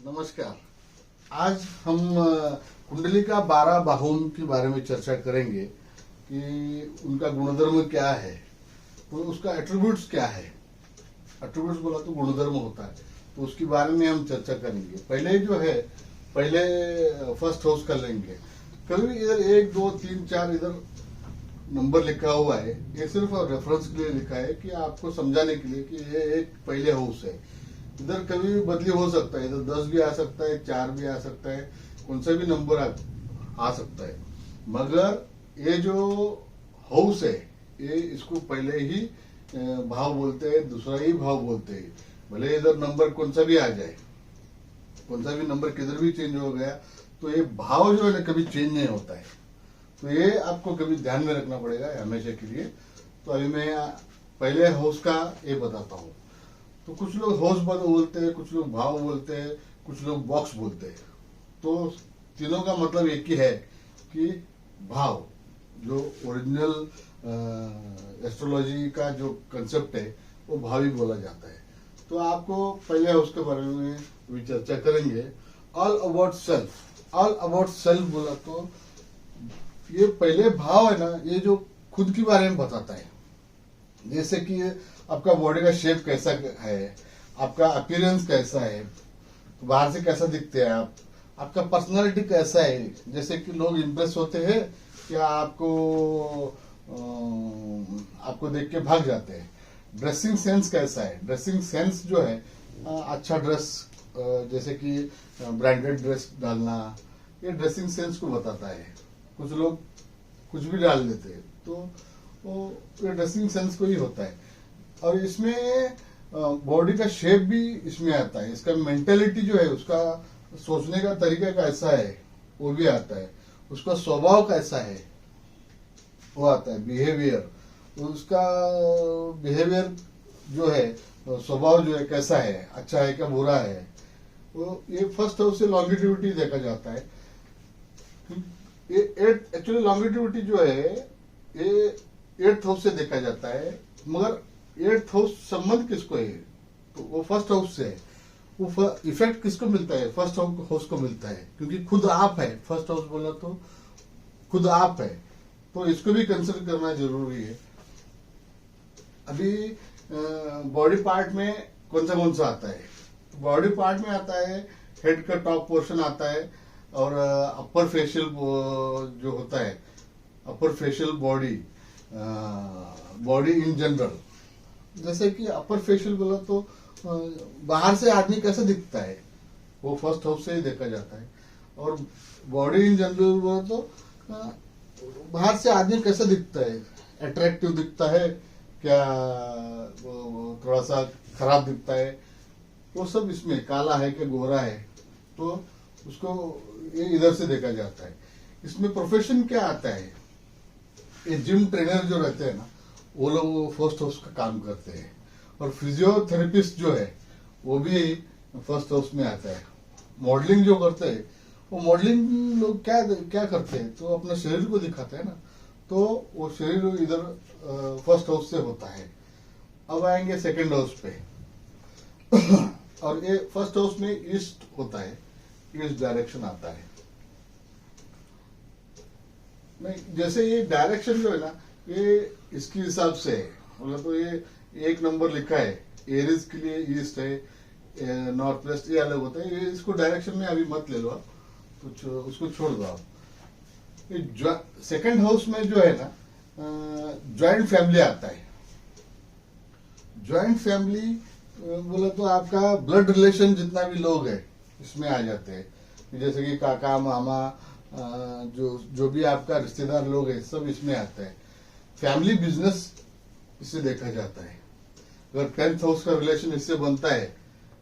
नमस्कार। आज हम कुंडली का 12 भावों के बारे में चर्चा करेंगे कि उनका गुणधर्म क्या है, तो उसका एट्रीब्यूट्स क्या है। एट्रीब्यूट्स बोला तो गुणधर्म होता है, तो उसके बारे में हम चर्चा करेंगे। पहले फर्स्ट हाउस कर लेंगे। कभी इधर 1 2 3 4 इधर नंबर लिखा हुआ है, ये सिर्फ रेफरेंस के लिए लिखा है कि आपको समझाने के लिए कि ये एक पहले हाउस है। इधर कभी भी बदली हो सकता है, इधर 10 भी आ सकता है, 4 भी आ सकता है, कौन सा भी नंबर आ सकता है। मगर ये जो हाउस है, ये इसको पहले ही भाव बोलते हैं, दूसरा ही भाव बोलते हैं। भले इधर नंबर कौन सा भी आ जाए, कौन सा भी नंबर किधर भी चेंज हो गया, तो ये भाव जो है ना कभी चेंज नहीं होता है। तो ये आपको कभी ध्यान में रखना पड़ेगा हमेशा के लिए। तो अभी मैं पहले हाउस का ये बताता हूँ। तो कुछ लोग हाउस बोलते हैं, कुछ लोग भाव बोलते हैं, कुछ लोग बॉक्स बोलते हैं। तो तीनों का मतलब एक ही है कि भाव, जो ओरिजिनल एस्ट्रोलॉजी का जो कंसेप्ट है वो भाव ही बोला जाता है। तो आपको पहले हाउस के बारे में भी चर्चा करेंगे। All about self. All about self बोला तो ये पहले भाव है ना, ये जो खुद के बारे में बताता है। जैसे कि आपका बॉडी का शेप कैसा है, आपका अपीयरेंस कैसा है, बाहर से कैसा दिखते हैं आप, आपका पर्सनालिटी कैसा है। जैसे कि लोग इम्प्रेस होते हैं या आपको देख के भाग जाते हैं। ड्रेसिंग सेंस कैसा है, ड्रेसिंग सेंस जो है अच्छा ड्रेस, जैसे कि ब्रांडेड ड्रेस डालना, ये ड्रेसिंग सेंस को बताता है। कुछ लोग कुछ भी डाल देते हैं, तो वो ड्रेसिंग सेंस को ही होता है। और इसमें बॉडी का शेप भी इसमें आता है। इसका मेंटेलिटी जो है, उसका सोचने का तरीका कैसा है वो भी आता है। उसका स्वभाव कैसा है वो आता है। बिहेवियर, उसका बिहेवियर जो है, स्वभाव जो है कैसा है, अच्छा है क्या बुरा है, वो ये फर्स्ट हाउस से लॉन्गिटिविटी देखा जाता है। ये एक्चुअली लॉन्गिटिविटी जो है ये 8th हाउस से देखा जाता है। मगर 8th हाउस संबंध किसको है, तो वो फर्स्ट हाउस से है। वो इफेक्ट किसको मिलता है, फर्स्ट हाउस को मिलता है, क्योंकि खुद आप है। फर्स्ट हाउस बोला तो खुद आप है, तो इसको भी कंसिडर करना जरूरी है। अभी बॉडी पार्ट में कौन सा आता है, बॉडी पार्ट में आता है हेड का टॉप पोर्शन आता है, और अपर फेशियल जो होता है, अपर फेशियल बॉडी इन जनरल। जैसे कि अपर फेशियल बोला तो बाहर से आदमी कैसा दिखता है, वो फर्स्ट हाउस से ही देखा जाता है। और बॉडी इन जनरल बोला तो बाहर से आदमी कैसा दिखता है, अट्रैक्टिव दिखता है क्या, थोड़ा सा खराब दिखता है, वो सब इसमें काला है क्या गोरा है, तो उसको ये इधर से देखा जाता है। इसमें प्रोफेशन क्या आता है, ये जिम ट्रेनर जो रहते हैं ना, वो लोग फर्स्ट हाउस का काम करते हैं। और फिजियोथेरेपिस्ट जो है वो भी फर्स्ट हाउस में आता है। मॉडलिंग जो करते हैं, वो मॉडलिंग लोग क्या करते हैं, तो अपने शरीर को दिखाते हैं ना, तो वो शरीर इधर फर्स्ट हाउस से होता है। अब आएंगे सेकंड हाउस पे। और ये फर्स्ट हाउस में ईस्ट होता है, ईस्ट डायरेक्शन आता है। नहीं, जैसे ये डायरेक्शन जो है ना, ये इसके हिसाब से है। मतलब तो ये एक नंबर लिखा है, एरीज के लिए ईस्ट है, नॉर्थ वेस्ट ये अलग होता है। ये इसको डायरेक्शन में अभी मत ले लो आप, तो उसको छोड़ दो आप। ये सेकंड हाउस में जो है ना, ज्वाइंट फैमिली आता है। ज्वाइंट फैमिली बोला तो आपका ब्लड रिलेशन जितना भी लोग है इसमें आ जाते हैं। जैसे कि काका मामा, जो भी आपका रिश्तेदार लोग हैं, सब इसमें आते हैं। फैमिली बिजनेस इससे देखा जाता है। अगर 10th हाउस का रिलेशन इससे बनता है,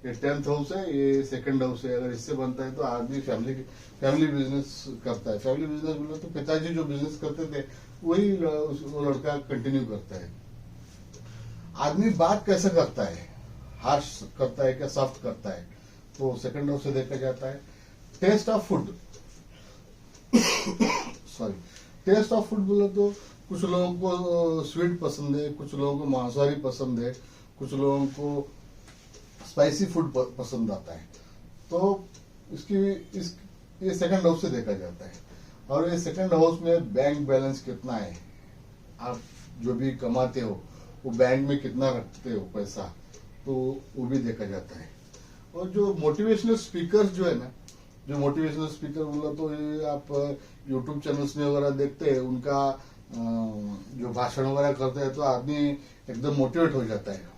ये 10th हाउस है, ये सेकंड हाउस है, अगर इससे बनता है तो आदमी फैमिली बिजनेस करता है। फैमिली बिजनेस बोले तो पिताजी जो बिजनेस करते थे वही वो लड़का कंटिन्यू करता है। आदमी बात कैसा करता है, हार्श करता है क्या सॉफ्ट करता है, तो सेकंड हाउस से देखा जाता है। Test of food sorry test of food बोले तो कुछ लोगों को स्वीट पसंद है, कुछ लोगों को मांसाहारी पसंद है, कुछ लोगों को स्पाइसी फूड पसंद आता है। तो इसकी इस ये सेकंड हाउस से देखा जाता है। और ये सेकंड हाउस में बैंक बैलेंस कितना है, आप जो भी कमाते हो वो बैंक में कितना रखते हो पैसा, तो वो भी देखा जाता है। और जो मोटिवेशनल स्पीकर जो है ना, जो मोटिवेशनल स्पीकर बोला तो ये आप यूट्यूब चैनल्स में वगैरह देखते हैं, उनका जो भाषण वगैरह करते हैं तो आदमी एकदम मोटिवेट हो जाता है,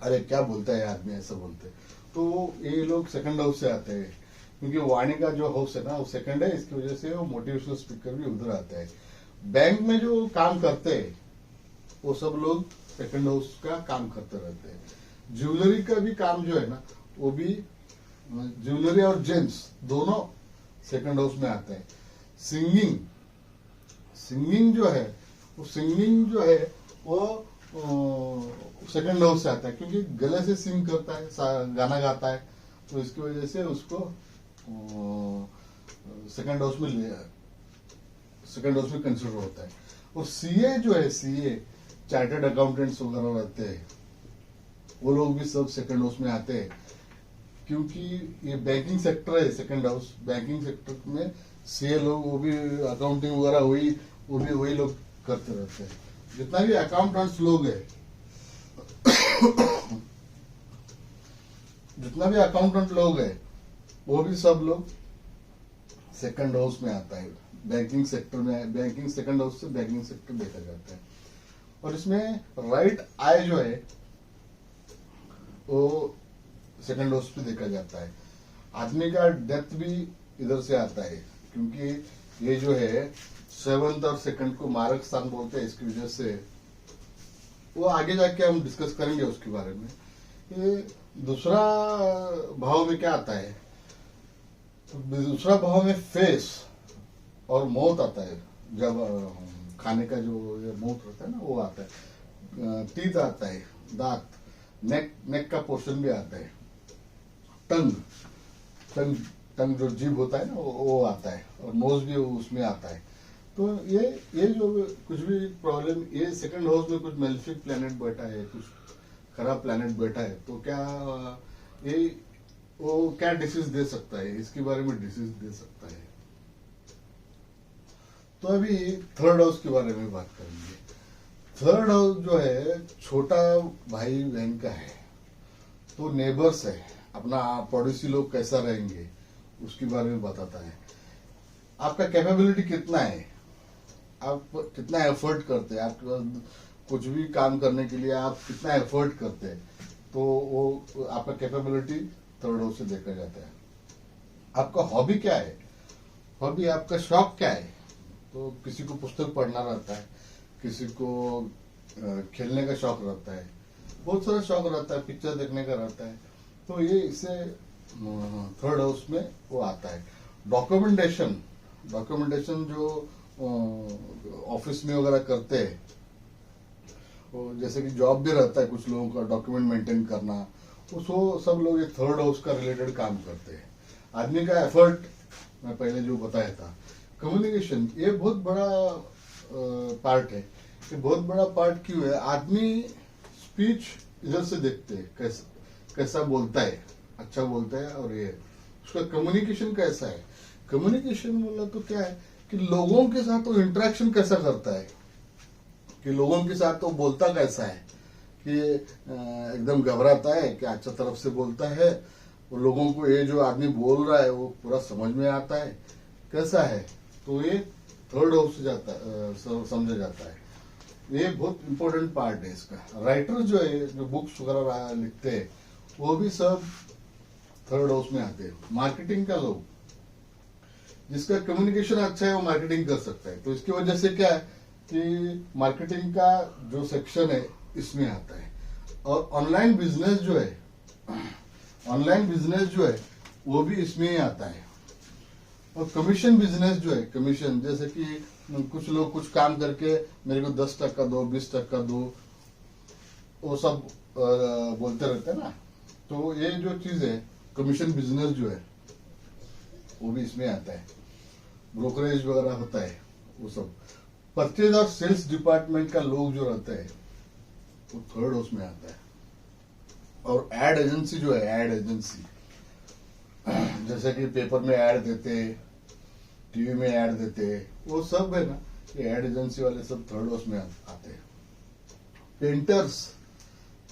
अरे क्या बोलता है आदमी, ऐसा बोलते हैं। तो ये लोग सेकंड हाउस से आते हैं, क्योंकि वाणी का जो हाउस है ना वो सेकंड है, इसकी वजह से वो मोटिवेशनल स्पीकर भी उधर आता है। बैंक में जो काम करते हैं वो सब लोग सेकंड हाउस का काम करते रहते हैं। ज्वेलरी का भी काम जो है ना, वो भी ज्वेलरी और जेम्स दोनों सेकंड हाउस में आते हैं। सिंगिंग जो है वो सेकंड हाउस से आता है, क्योंकि गले से सिंग करता है, गाना गाता है, तो इसकी वजह से उसको सेकंड हाउस में कंसिडर होता है। और सीए जो है, सीए चार्टर्ड अकाउंटेंट्स वगैरह रहते हैं, वो लोग भी सब सेकंड हाउस में आते हैं, क्योंकि ये बैंकिंग सेक्टर है सेकंड हाउस। बैंकिंग सेक्टर में सीए लोग, वो भी अकाउंटिंग वगैरह वही लोग करते रहते हैं। जितना भी अकाउंटेंट्स लोग है जितना भी अकाउंटेंट लोग है वो भी सब लोग सेकंड हाउस में आता है। बैंकिंग सेक्टर में, बैंकिंग सेकंड हाउस से बैंकिंग सेक्टर देखा जाता है। और इसमें राइट आई जो है वो सेकंड हाउस पे देखा जाता है। आदमी का डेथ भी इधर से आता है, क्योंकि ये जो है 7th और 2nd को मारक स्थान बोलते हैं, इसकी वजह से वो आगे जाके हम डिस्कस करेंगे उसके बारे में। ये दूसरा भाव में क्या आता है, तो दूसरा भाव में फेस और मौत आता है। जब खाने का जो मौत रहता है ना वो आता है, टीथ आता है, दांत, नेक का पोर्शन भी आता है, टंग जो जीभ होता है ना वो आता है, और नोज भी उसमें आता है। तो ये जो कुछ भी प्रॉब्लम, ये सेकंड हाउस में कुछ मेलेफिक प्लैनेट बैठा है, कुछ खराब प्लैनेट बैठा है, तो वो क्या डिसीज दे सकता है, इसके बारे में डिसीज दे सकता है। तो अभी थर्ड हाउस के बारे में बात करेंगे। थर्ड हाउस जो है छोटा भाई बहन का है, तो नेबर्स है, अपना पड़ोसी लोग कैसा रहेंगे उसके बारे में बताता है। आपका कैपेबिलिटी कितना है, आप कितना एफर्ट करते हैं, आप कुछ भी काम करने के लिए आप कितना एफर्ट करते हैं, तो वो आपका कैपेबिलिटी थर्ड हाउस से देखा जाता है। आपका हॉबी क्या है, हॉबी आपका शौक क्या है, तो किसी को पुस्तक पढ़ना रहता है, किसी को खेलने का शौक रहता है, बहुत सारा शौक रहता है, पिक्चर देखने का रहता है, तो ये इससे थर्ड हाउस में वो आता है। डॉक्यूमेंटेशन जो ऑफिस में वगैरह करते हैं, जैसे कि जॉब भी रहता है कुछ लोगों का, डॉक्यूमेंट मेंटेन करना, उसको सब लोग ये थर्ड हाउस का रिलेटेड काम करते हैं। आदमी का एफर्ट मैं पहले जो बताया था। कम्युनिकेशन ये बहुत बड़ा पार्ट है। ये बहुत बड़ा पार्ट क्यों है, आदमी स्पीच इधर से देखते हैं, कैसा बोलता है, अच्छा बोलता है, और ये उसका कम्युनिकेशन कैसा है। कम्युनिकेशन बोला तो क्या है कि लोगों के साथ वो इंटरेक्शन कैसा करता है, कि लोगों के साथ वो बोलता कैसा है, कि एकदम घबराता है कि अच्छा तरफ से बोलता है, वो लोगों को ये जो आदमी बोल रहा है वो पूरा समझ में आता है कैसा है, तो ये थर्ड हाउस से समझा जाता है। ये बहुत इंपॉर्टेंट पार्ट है इसका। राइटर जो है, जो बुक्स वगैरह लिखते हैं, वो भी सब थर्ड हाउस में आते हैं। मार्केटिंग का लोग, जिसका कम्युनिकेशन अच्छा है वो मार्केटिंग कर सकता है, तो इसकी वजह से क्या है कि मार्केटिंग का जो सेक्शन है इसमें आता है। और ऑनलाइन बिजनेस जो है वो भी इसमें ही आता है। और कमीशन बिजनेस जो है, कमीशन जैसे कि कुछ लोग कुछ काम करके मेरे को 10% दो, 20% दो, वो सब बोलते रहते हैं ना, तो ये जो चीज है कमीशन बिजनेस जो है वो भी इसमें आता है। ब्रोकरेज वगैरह होता है वो सब। परचेज और सेल्स डिपार्टमेंट का लोग जो रहते हैं वो थर्ड हाउस में आता है। और एड एजेंसी जो है, एड एजेंसी जैसे कि पेपर में ऐड देते, टीवी में ऐड देते, वो सब है ना, ये एड एजेंसी वाले सब थर्ड हाउस में आते हैं। पेंटर्स,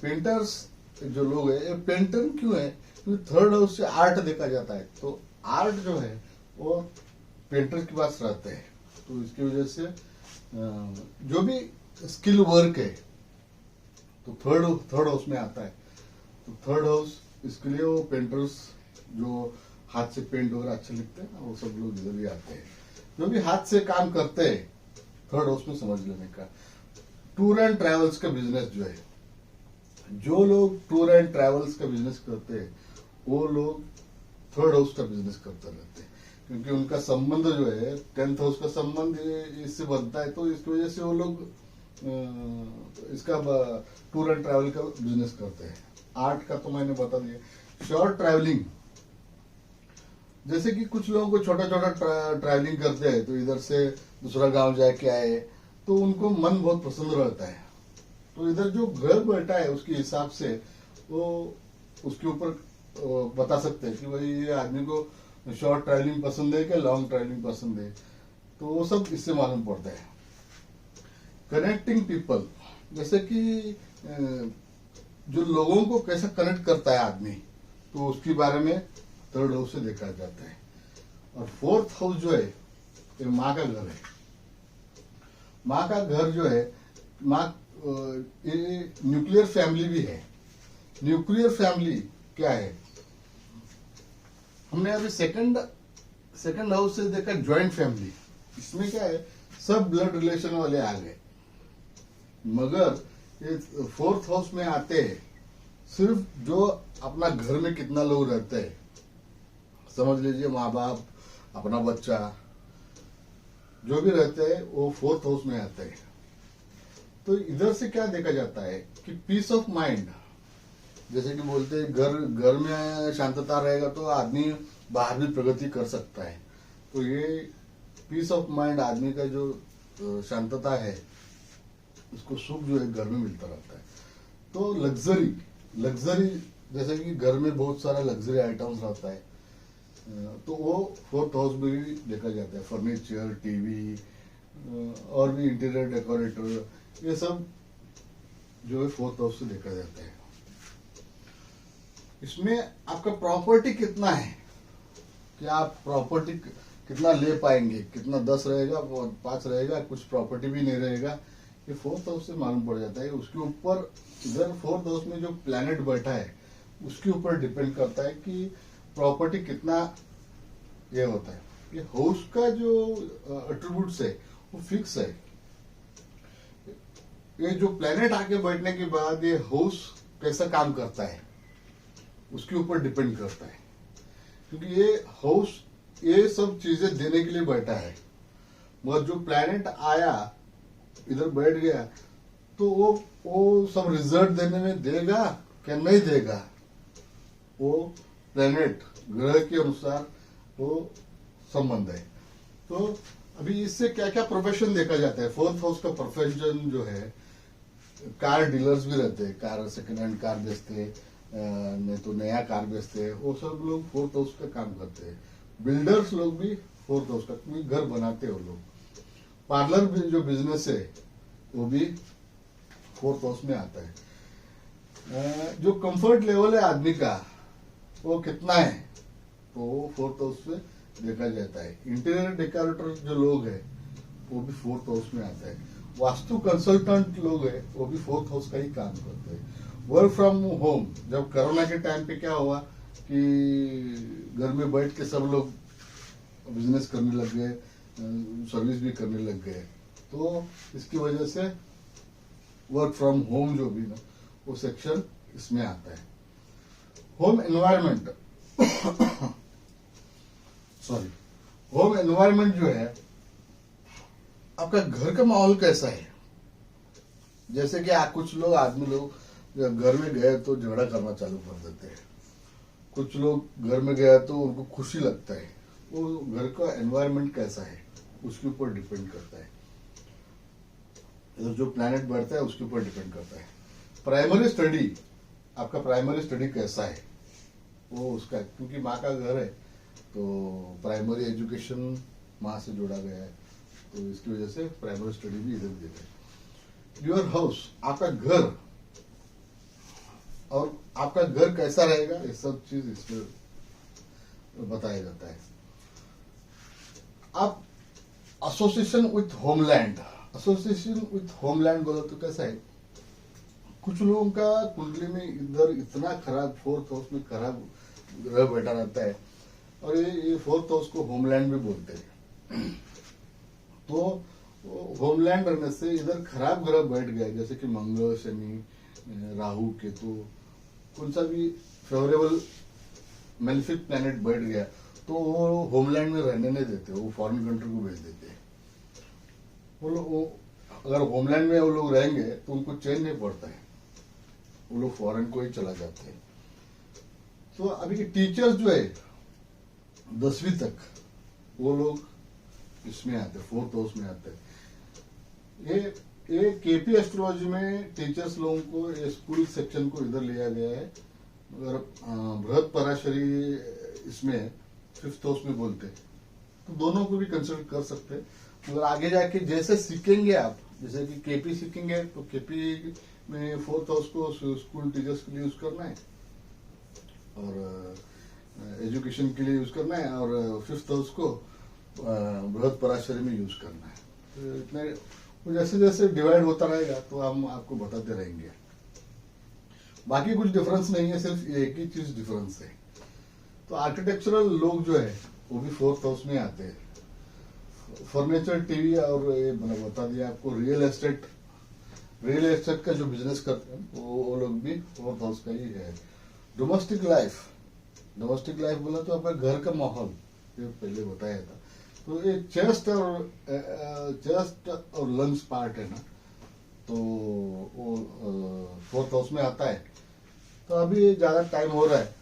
पेंटर्स जो लोग है, ये पेंटर क्यों है? क्योंकि थर्ड हाउस से आर्ट देखा जाता है, तो आर्ट जो है वो पेंटर के पास रहते हैं। तो इसकी वजह से जो भी स्किल वर्क है तो थर्ड हाउस में आता है। तो थर्ड हाउस इसके लिए वो पेंटर्स जो हाथ से पेंट वगैरह अच्छे लिखते हैं वो सब लोग इधर ही आते हैं। जो भी हाथ से काम करते हैं थर्ड हाउस में समझ लेने का। टूर एंड ट्रैवल्स का बिजनेस जो है, जो लोग टूर एंड ट्रैवल्स का बिजनेस करते हैं वो लोग थर्ड हाउस का बिजनेस करते रहते हैं, क्योंकि उनका संबंध जो है 10th हाउस का संबंध इससे बनता है। तो इसकी वजह से वो लोग इसका टूर एंड ट्रैवल का बिजनेस करते हैं। आर्ट का तो मैंने बता दिया। शॉर्ट ट्रैवलिंग, जैसे कि कुछ लोगों को छोटा छोटा ट्रैवलिंग करते हैं, तो इधर से दूसरा गांव जाके आए तो उनको मन बहुत पसंद रहता है, तो इधर जो घर बैठा है उसके हिसाब से वो उसके ऊपर बता सकते हैं कि भाई ये आदमी को शॉर्ट ट्रैवलिंग पसंद है क्या लॉन्ग ट्रैवलिंग पसंद है, तो वो सब इससे मालूम पड़ता है। कनेक्टिंग पीपल, जैसे कि जो लोगों को कैसा कनेक्ट करता है आदमी, तो उसके बारे में थर्ड हाउस से देखा जाता है। और फोर्थ हाउस जो है ये माँ का घर है। माँ का घर जो है, माँ ये न्यूक्लियर फैमिली भी है। न्यूक्लियर फैमिली क्या है? हमने अभी सेकंड हाउस से देखा ज्वाइंट फैमिली। इसमें क्या है, सब ब्लड रिलेशन वाले आ गए, मगर ये फोर्थ हाउस में आते हैं सिर्फ जो अपना घर में कितना लोग रहते हैं, समझ लीजिए माँ बाप, अपना बच्चा, जो भी रहते हैं वो फोर्थ हाउस में आते हैं। तो इधर से क्या देखा जाता है कि पीस ऑफ माइंड, जैसे कि बोलते हैं घर में शांतता रहेगा तो आदमी बाहर भी प्रगति कर सकता है। तो ये पीस ऑफ माइंड, आदमी का जो शांतता है उसको सुख जो है घर में मिलता रहता है। तो लग्जरी जैसे कि घर में बहुत सारा लग्जरी आइटम्स रहता है, तो वो फोर्थ हाउस में भी देखा जाता है। फर्नीचर, टीवी और भी इंटीरियर डेकोरेटर, ये सब जो है फोर्थ हाउस से देखा जाता है। इसमें आपका प्रॉपर्टी कितना है, कि आप प्रॉपर्टी कितना ले पाएंगे, कितना 10 रहेगा, 5 रहेगा, कुछ प्रॉपर्टी भी नहीं रहेगा, ये फोर्थ हाउस से मालूम पड़ जाता है। उसके ऊपर इधर फोर्थ हाउस में जो प्लैनेट बैठा है उसके ऊपर डिपेंड करता है कि प्रॉपर्टी कितना ये होता है। ये हाउस का जो एट्रीब्यूट्स है वो फिक्स है। ये जो प्लैनेट आके बैठने के बाद ये हाउस कैसा काम करता है उसके ऊपर डिपेंड करता है, क्योंकि ये हाउस ये सब चीजें देने के लिए बैठा है, मगर जो प्लैनेट आया इधर बैठ गया तो वो सब रिजल्ट देने में देगा क्या नहीं देगा, वो प्लैनेट ग्रह के अनुसार वो संबंध है। तो अभी इससे क्या क्या प्रोफेशन देखा जाता है। फोर्थ हाउस का प्रोफेशन जो है, कार डीलर्स भी रहते हैं, कार सेकेंड हैंड कार बेचते, नहीं तो नया कार बेचते, वो सब लोग फोर्थ हाउस का काम करते हैं। बिल्डर्स लोग भी फोर्थ हाउस का, क्योंकि घर बनाते हैं वो लोग। पार्लर भी जो बिजनेस है वो भी फोर्थ हाउस में आता है। जो कंफर्ट लेवल है आदमी का वो कितना है, तो वो फोर्थ हाउस में देखा जाता है। इंटीरियर डेकोरेटर जो लोग हैं वो भी फोर्थ हाउस में आता है। वास्तु कंसल्टेंट लोग हैं वो भी फोर्थ हाउस का ही काम करते हैं। वर्क फ्रॉम होम, जब कोरोना के टाइम पे क्या हुआ कि घर में बैठ के सब लोग बिजनेस करने लग गए, सर्विस भी करने लग गए, तो इसकी वजह से वर्क फ्रॉम होम जो भी ना वो सेक्शन इसमें आता है। होम एनवायरनमेंट होम एनवायरनमेंट जो है, आपका घर का माहौल कैसा है। जैसे कि कुछ लोग आदमी लोग जब घर में गए तो झगड़ा करना चालू कर देते हैं, कुछ लोग घर में गया तो उनको खुशी लगता है। वो घर का एनवायरनमेंट कैसा है उसके ऊपर डिपेंड करता है, जो प्लैनेट बढ़ता है उसके ऊपर डिपेंड करता है। प्राइमरी स्टडी, आपका प्राइमरी स्टडी कैसा है वो उसका, क्योंकि माँ का घर है तो प्राइमरी एजुकेशन वहाँ से जोड़ा गया है, तो इसकी वजह से प्राइमरी स्टडी भी इधर दे गए। योर हाउस, आपका घर, और आपका घर कैसा रहेगा, ये सब चीज इसमें बताया जाता है। आप association with homeland, association with homeland बोलो तो कैसा है, कुछ लोगों का कुंडली में इधर इतना खराब, फोर्थ हाउस में खराब ग्रह बैठा रहता है, और ये फोर्थ हाउस को होमलैंड भी बोलते हैं। तो होमलैंड रहने से इधर खराब ग्रह बैठ गया, जैसे कि मंगल, शनि, राहु, केतु, कौन सा भी फेवरेबल मेलिफिक प्लैनेट बैठ गया, तो वो होमलैंड में रहने नहीं देते, वो फॉरेन कंट्री को भेज देते हैं। वो अगर होमलैंड में वो लोग रहेंगे तो उनको चैन नहीं पड़ता है, वो लोग फॉरेन को ही चला जाते हैं। तो अभी के टीचर्स जो है 10वीं तक, वो लोग इसमें आते हैं, फोर्थ हाउस में आते हैं। ये केपी एस्ट्रोलॉजी में टीचर्स लोगों को, ये स्कूल सेक्शन को इधर लिया गया है। अगर बृहद पराशरी इसमें 5th हाउस में बोलते हैं, तो दोनों को भी कंसिडर कर सकते हैं। मगर आगे जाके जैसे सीखेंगे आप, जैसे कि केपी सीखेंगे तो केपी में 4th हाउस को स्कूल टीचर्स के लिए यूज करना है, और एजुकेशन के लिए यूज करना है, और 5th हाउस को बृहद पराशरी में यूज करना है। तो इतने जैसे जैसे डिवाइड होता रहेगा तो हम आपको बताते रहेंगे। बाकी कुछ डिफरेंस नहीं है, सिर्फ एक ही चीज डिफरेंस है। तो आर्किटेक्चरल लोग जो है वो भी 4th हाउस में आते हैं। फर्नीचर, टीवी, और ये मैंने बता दिया आपको, रियल एस्टेट का जो बिजनेस करते हैं वो लोग भी 4th हाउस का ही है। डोमेस्टिक लाइफ बोला तो आपका घर का माहौल, ये पहले बताया था। तो ये चेस्ट और लंग्स पार्ट है ना, तो वो 4th हाउस में आता है। तो अभी ज्यादा टाइम हो रहा है,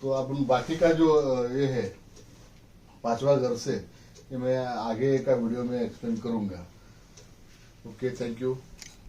तो अब बाकी का जो ये है 5वां घर से, ये मैं आगे का वीडियो में एक्सप्लेन करूंगा। Okay, thank you.